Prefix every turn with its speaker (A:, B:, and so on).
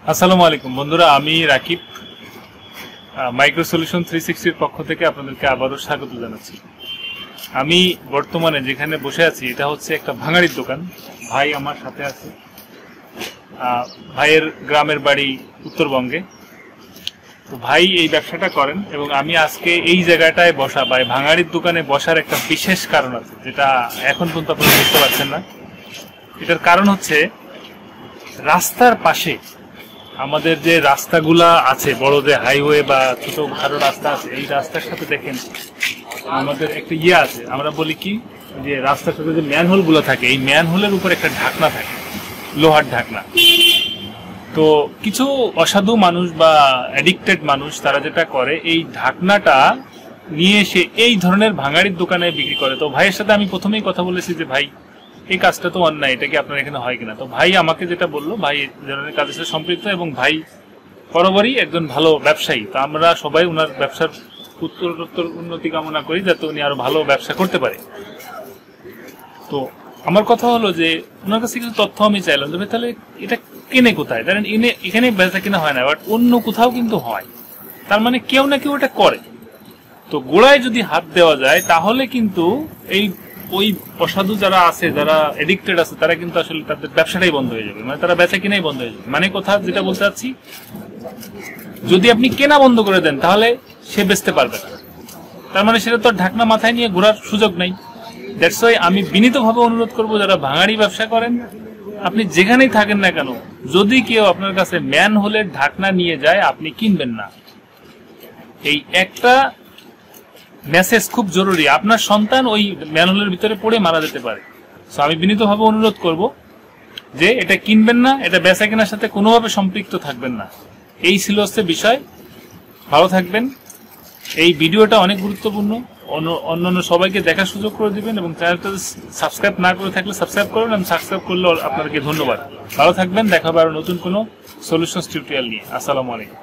A: আসসালামু আলাইকুম বন্ধুরা, আমি রাকিব মাইক্রো সলিউশন 360 এর পক্ষ থেকে আপনাদেরকে আবারও স্বাগত জানাচ্ছি। আমি বর্তমানে যেখানে বসে আছি এটা হচ্ছে একটা ভাঙাড়ির দোকান। ভাই আমার সাথে আছে। ভাইয়ের গ্রামের বাড়ি উত্তরবঙ্গে। তো ভাই এই ব্যবসাটা করেন এবং আমি আজকে এই জায়গাটায় বসা বা ভাঙাড়ির দোকানে বসার একটা বিশেষ কারণ আছে, যেটা এখন পর্যন্ত আপনারা বুঝতে পারছেন না। এটার কারণ হচ্ছে রাস্তার পাশে আমাদের যে রাস্তাগুলা আছে, বড় যে হাইওয়ে বা ছোটখাটো রাস্তা আছে, এই রাস্তার সাথে দেখেন আমাদের একটা আছে, আমরা বলি কি যে রাস্তার সাথে যে ম্যানহোল গুলো থাকে, এই ম্যানহোলের উপর একটা ঢাকনা থাকে, লোহার ঢাকনা। তো কিছু অসাধু মানুষ বা অ্যাডিক্টেড মানুষ তারা যেটা করে, এই ঢাকনাটা নিয়ে এসে এই ধরনের ভাঙাড়ির দোকানে বিক্রি করে। তো ভাইয়ের সাথে আমি প্রথমেই কথা বলেছি যে ভাই এই কাজটা তো অন্যায়, এটা কি আপনার এখানে হয় কিনা। তো ভাই আমাকে যেটা বললো, ভাই এই ধরনের কাজের সাথে সম্পৃক্ত এবং ভাই বরাবরই একজন ভালো ব্যবসায়ী। তো আমরা সবাই ওনার ব্যবসার উত্তরোত্তর উন্নতি কামনা করি, যাতে উনি আরো ভালো ব্যবসা করতে পারে। তো আমার কথা হলো যে ওনার কাছে কিছু তথ্য আমি চাইলাম, যে তাহলে এটা কেনে কোথায়, ধরেন এখানে বেচা কিনা হয় না, বাট অন্য কোথাও কিন্তু হয়, তার মানে কেউ না কেউ এটা করে। তো গোড়ায় যদি হাত দেওয়া যায় তাহলে কিন্তু এই ওই অসাধু যারা আছে, যারা এডিক্টেড আছে, তারা কিন্তু আসলে তাদের ব্যবসাটাই বন্ধ হয়ে যাবে, মানে তারা বেচা কিনাই বন্ধ হয়ে যাবে। মানে কথা যেটা বলতে চাচ্ছি, যদি আপনি কেনা বন্ধ করে দেন তাহলে সে বেচতে পারবে না, তার মানে সেটা তো ঢাকনা মাথায় নিয়ে ঘোরার সুযোগ নাই। দ্যাটস ওয়াই আমি বিনীতভাবে অনুরোধ করবো, যারা ভাঙাড়ি ব্যবসা করেন, আপনি যেখানেই থাকেন না কেন, যদি কেউ আপনার কাছে ম্যানহোলের ঢাকনা নিয়ে যায়, আপনি কিনবেন না। এই একটা মেসেজ খুব জরুরি, আপনার সন্তান ওই ম্যানহোলের ভিতরে পড়ে মারা যেতে পারে। সো আমি বিনীতভাবে অনুরোধ করব যে এটা কিনবেন না, এটা বেচা কেনার সাথে কোনোভাবে সম্পৃক্ত থাকবেন না। এই ছিল হচ্ছে বিষয়। ভালো থাকবেন। এই ভিডিওটা অনেক গুরুত্বপূর্ণ, অন্যান্য সবাইকে দেখার সুযোগ করে দিবেন এবং চ্যানেলটা সাবস্ক্রাইব না করে থাকলে সাবস্ক্রাইব করুন, এবং সাবস্ক্রাইব করলে আপনাদেরকে ধন্যবাদ। ভালো থাকবেন, দেখা হবে আরো নতুন কোনো সলিউশনস টিউটোরিয়াল নিয়ে। আসসালামু আলাইকুম।